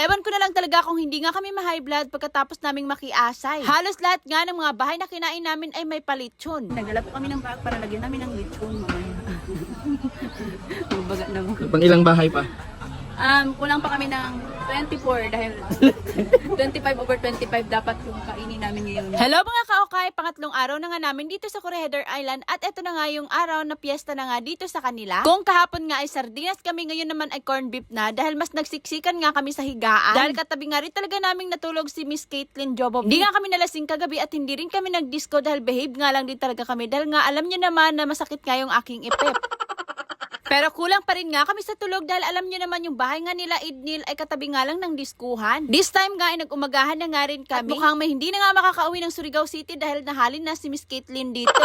Ewan ko na lang talaga kung hindi nga kami ma-high blood pagkatapos naming makiasay. Halos lahat nga ng mga bahay na kinain namin ay may palitsyon. Nagdala po kami ng bag para lagyan namin ng litsyon mamaya. Magbaga na mo. Pang ilang bahay pa? Kulang pa kami ng 24 dahil 25/25 dapat yung kainin namin ngayon. Hello mga kaokay! Pangatlong araw na nga namin dito sa Corregidor Island at eto na nga yung araw na piyesta na nga dito sa kanila. Kung kahapon nga ay sardinas kami, ngayon naman ay corned beef na dahil mas nagsiksikan nga kami sa higaan. Dahil katabi nga rin talaga naming natulog si Miss Caitlyn Jobo. Hindi nga kami nalasing kagabi at hindi rin kami nag-disco dahil behave nga lang din talaga kami dahil nga alam nyo naman na masakit nga yung aking ipep. Pero kulang pa rin nga kami sa tulog dahil alam nyo naman yung bahay nga nila Idnil ay katabi nga lang ng diskuhan. This time nga ay nag-umagahan na nga rin kami. At mukhang may hindi na nga makakauwi ng Surigao City dahil nahalin na si Miss Caitlyn dito.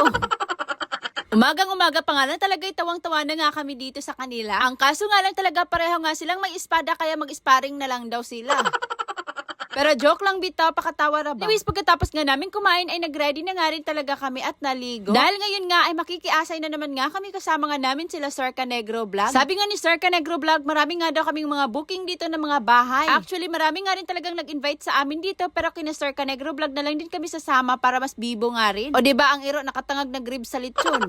Umagang-umaga pa nga lang talaga tawang-tawa na nga kami dito sa kanila. Ang kaso nga lang talaga pareho nga silang may espada kaya mag-sparring na lang daw sila. Pero joke lang bitaw, pakatawa na ba? Anyways, pagkatapos nga namin kumain ay nag-ready na nga rin talaga kami at naligo. Dahil ngayon nga ay makikiasay na naman nga kami kasama nga namin sila Sir Canegro Vlog. Sabi nga ni Sir Canegro Vlog, marami nga daw kaming mga booking dito ng mga bahay. Actually, marami nga rin talagang nag-invite sa amin dito pero kina Sir Canegro Vlog na lang din kami sasama para mas bibo nga rin. O diba ang iro nakatangag na rib sa lechon?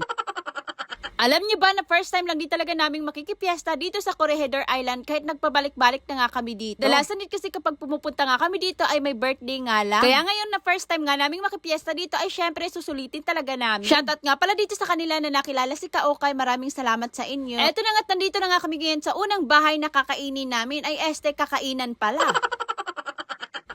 Alam niyo ba na first time lang din talaga naming makikipiesta dito sa Corregidor Island kahit nagpabalik-balik na nga kami dito. Dalasan din kasi kapag pumupunta nga kami dito ay may birthday nga lang. Kaya ngayon na first time nga naming makipiesta dito ay syempre susulitin talaga namin. Shoutout nga pala dito sa kanila na nakilala si Kaokay. Maraming salamat sa inyo. Eto na nga, nandito na nga kami ngayon sa unang bahay na kakainin namin ay kakainan pala.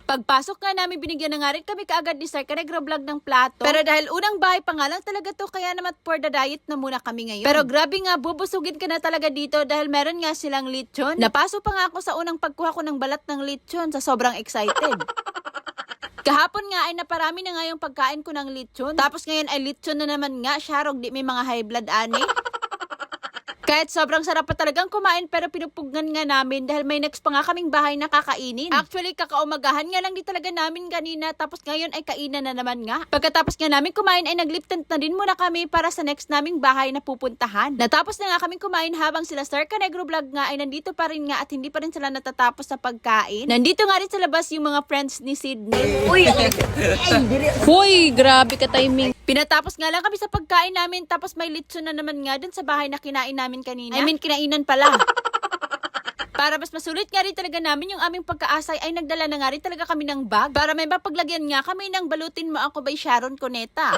Pagpasok nga namin, binigyan na nga rin kami kaagad ni Sir Canegro Vlog ng plato. Pero dahil unang bahay pa nga lang talaga to, kaya naman for the diet na muna kami ngayon. Pero grabe nga, bubusugin ka na talaga dito dahil meron nga silang lechon. Napasok pa nga ako sa unang pagkuha ko ng balat ng lechon sa sobrang excited. Kahapon nga ay naparami na nga yung pagkain ko ng lechon. Tapos ngayon ay lechon na naman nga, syarog di may mga high blood ani. Kahit sobrang sarap pa talagang kumain pero pinupugnan nga namin dahil may next pa nga kaming bahay na kakainin. Actually, kakaumagahan nga lang di talaga namin kanina tapos ngayon ay kainan na naman nga. Pagkatapos nga namin kumain ay naglip tent na din muna kami para sa next naming bahay na pupuntahan. Natapos na nga kaming kumain habang sila Sir Canegro Vlog nga ay nandito pa rin nga at hindi pa rin sila natatapos sa pagkain. Nandito nga rin sa labas yung mga friends ni Sydney. Uy, grabe ka timing. Pinatapos nga lang kami sa pagkain namin tapos may lechon na naman nga dun sa bahay na kinain namin kanina. I mean, kinainan pala. Para mas masulit nga rin talaga namin yung aming pagkaasay ay nagdala na nga rin talaga kami ng bag para may mapaglagyan nga kami ng balutin mo ako by Sharon Cuneta.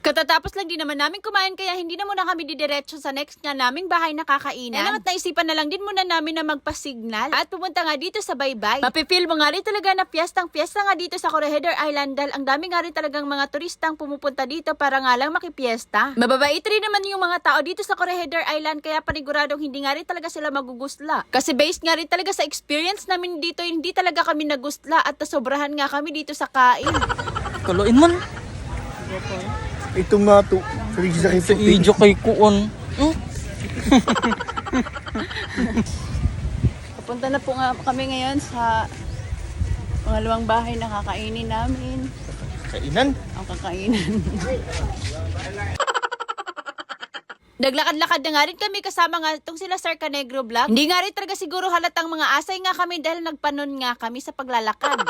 Katatapos lang din naman namin kumain kaya hindi na muna kami didiretso sa next nga naming bahay na kakainan. At naisipan na lang din muna namin na magpa-signal at pumunta nga dito sa Baybay. Mapipil mo nga rin talaga na piyestang-piyesta nga dito sa Corregidor Island dahil ang dami nga rin talagang mga turistang pumupunta dito para nga lang makipiesta. Mababait rin naman yung mga tao dito sa Corregidor Island kaya paniguradong hindi nga rin talaga sila magugusla. Kasi based nga rin talaga sa experience namin dito, hindi talaga kami nagusla at nasobrahan nga kami dito sa kain. Kaloin man. Itong mga to, Sa idyo kay kuon. Papunta na po nga kami ngayon sa pangalawang bahay na kakainin namin. kainan. Ang kakainan. Naglakad-lakad na nga rin kami kasama nga itong sila Sir Canegro Vlog. Hindi nga rin talaga siguro halatang mga asay nga kami dahil nagpanon nga kami sa paglalakad.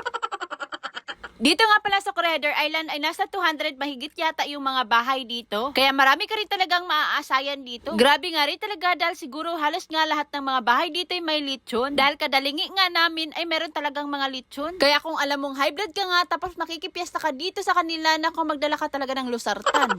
Dito nga pala sa Corregidor Island ay nasa 200 mahigit yata yung mga bahay dito. Kaya marami ka rin talagang maaasayan dito. Grabe nga rin talaga dahil siguro halos nga lahat ng mga bahay dito ay may lechon. Dahil kadalingi nga namin ay meron talagang mga lechon. Kaya kung alam mong high blood ka nga tapos makikipiesta ka dito sa kanila na kung magdala ka talaga ng lusartan.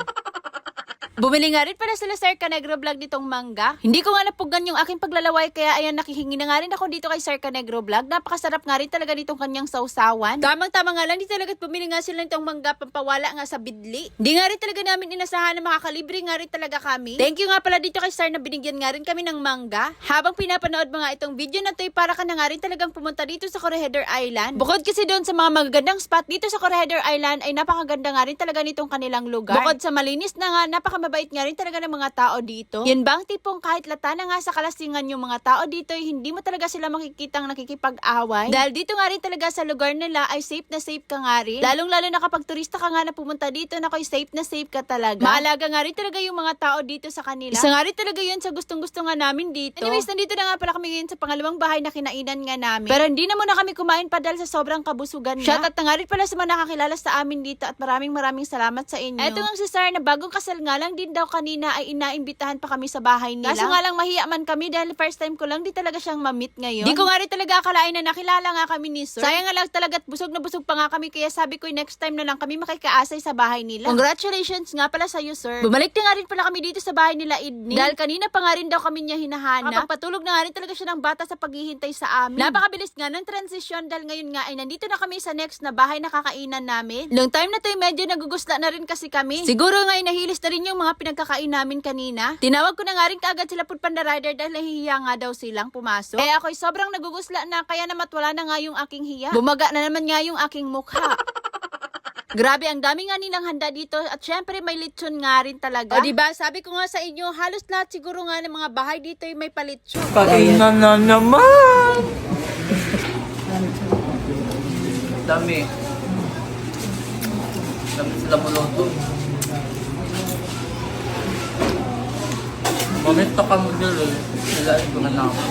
Bumili nga rin pala sila Sir Canegro Vlog nitong mangga. Hindi ko nga napugan yung aking paglalaway kaya ayan nakihingi na nga rin ako dito kay Sir Canegro Vlog. Napakasarap nga rin talaga nitong kanyang sausawan. Tamang-tama nga lang di talaga at bumili nga sila nitong mangga pampawala nga sa bidli. Hindi nga rin talaga namin inasahan na makakalibre nga rin talaga kami. Thank you nga pala dito kay Sir na binigyan nga rin kami ng mangga. Habang pinapanood mo nga itong video na to ay para ka na nga rin talagang pumunta dito sa Corregidor Island. Bukod kasi doon sa mga magagandang spot dito sa Corregidor Island ay napakaganda nga rin talaga nitong kanilang lugar. Bukod sa malinis na nga, napakabait nga rin talaga ng mga tao dito. Yan bang tipong kahit lata na nga sa kalasingan yung mga tao dito, hindi mo talaga sila makikitang nakikipag-away. Dahil dito nga rin talaga sa lugar nila ay safe na safe ka nga rin. Lalong-lalo na kapag turista ka nga na pumunta dito, nakoy safe na safe ka talaga. Maalaga nga rin talaga yung mga tao dito sa kanila. Isa nga rin talaga yun sa gustong-gusto nga namin dito. Anyways, nandito na nga pala kami ngayon sa pangalawang bahay na kinainan nga namin. Pero hindi na muna kami kumain pa dahil sa sobrang kabusugan na. Shoutout na nga rin pala sa mga nakakilala sa amin dito at maraming salamat sa inyo. Eto nga si Sir na bagong kasal nga lang din daw kanina ay inaimbitahan pa kami sa bahay nila. Kaso nga lang mahiya man kami dahil first time ko lang di talaga siyang ma-meet ngayon. Di ko nga rin talaga akalain na nakilala nga kami ni Sir. Sayang nga lang talaga at busog na busog pa nga kami kaya sabi ko next time na lang kami makikaasay sa bahay nila. Congratulations nga pala sa iyo, Sir. Bumalik na nga rin pala kami dito sa bahay nila Idni. Dahil kanina pa nga rin daw kami niya hinahanap. Kapagpatulog na nga rin talaga siya ng bata sa paghihintay sa amin. Napakabilis nga ng transition dahil ngayon nga ay nandito na kami sa next na bahay na kakainan namin. Long time na to medyo nagugusla na rin kasi kami. Siguro nga ay nahilis na rin yung mga pinagkakain namin kanina. Tinawag ko na nga rin kaagad sila Food Panda Rider dahil nahihiya nga daw silang pumasok. Eh ako'y sobrang nagugusla na kaya naman wala na nga yung aking hiya. Bumaga na naman nga yung aking mukha. Grabe, ang dami nga nilang handa dito at syempre may lechon nga rin talaga. O diba, sabi ko nga sa inyo, halos lahat siguro nga ng mga bahay dito ay may palitsyon. Kainan na naman. Dami. Dami sila muluto. Mamita ka mo dito. Sila ay mga nako.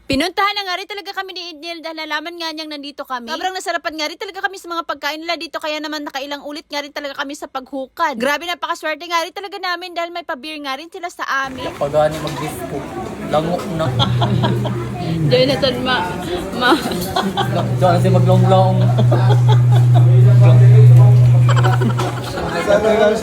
Pinuntahan na nga rin talaga kami ni Idnil dahil nalaman nga niyang nandito kami. Sobrang nasarapan nga rin talaga kami sa mga pagkain nila dito kaya naman nakailang ulit nga rin talaga kami sa paghukad. Grabe, napakaswerte nga rin talaga namin dahil may pa-beer nga rin sila sa amin. Pagani mag-disco. Lango na. Jonathan, Diyan kasi maglong-long.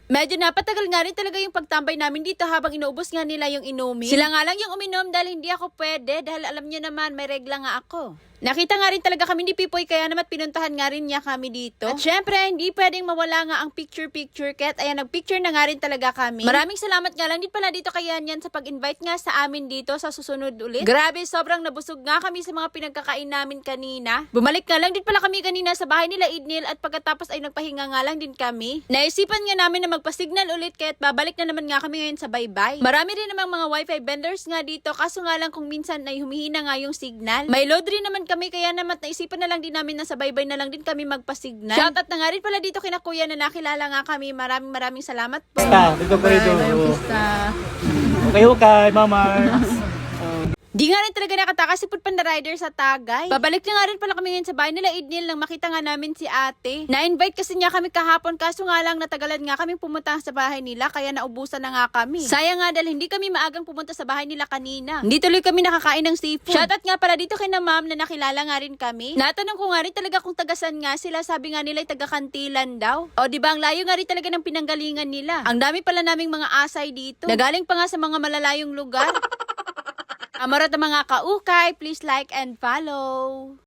Medyo napatagal nga rin talaga yung pagtambay namin dito habang inuubos nga nila yung inumin. Sila nga lang yung uminom dahil hindi ako pwede dahil alam nyo naman may regla nga ako. Nakita nga rin talaga kami ni Pipoy kaya naman pinuntahan nga rin niya kami dito. At syempre, hindi pwedeng mawala nga ang picture-picture ket. Ayan, nag-picture na nga rin talaga kami. Maraming salamat nga lang din pala dito kay Yan sa pag-invite nga sa amin dito sa susunod ulit. Grabe, sobrang nabusog nga kami sa mga pinagkakain namin kanina. Bumalik nga lang din pala kami kanina sa bahay nila Idnil at pagkatapos ay nagpahinga nga lang din kami. Naisipan nga namin na magpa-signal ulit kaya't babalik na naman nga kami ngayon sa bye-bye. Marami rin namang mga wifi vendors nga dito kaso nga lang kung minsan ay humihina nga yung signal. May load rin naman kami kaya naman naisipan na lang din namin na sa bye-bye na lang din kami magpa-signal. Shoutout na nga rin pala dito kina Kuya na nakilala nga kami. Maraming salamat po. Dito pa ito. Okay, Mama. Di nga rin talaga nakatakas si Food Panda Rider sa Tagay. Babalik na nga rin pala kami ngayon sa bahay nila Idnil nang makita nga namin si ate. Na-invite kasi niya kami kahapon kaso nga lang natagalan nga kami pumunta sa bahay nila kaya naubusan na nga kami. Sayang nga dahil hindi kami maagang pumunta sa bahay nila kanina. Hindi tuloy kami nakakain ng seafood. Shoutout nga pala dito kay na ma'am na nakilala nga rin kami. Natanong ko nga rin talaga kung tagasan nga sila. Sabi nga nila ay taga-Kantilan daw. O diba ang layo nga rin talaga ng pinanggalingan nila. Ang dami pala naming mga asay dito. Nagaling pa nga sa mga malalayong lugar. Amarat ang mga kaukay, please like and follow.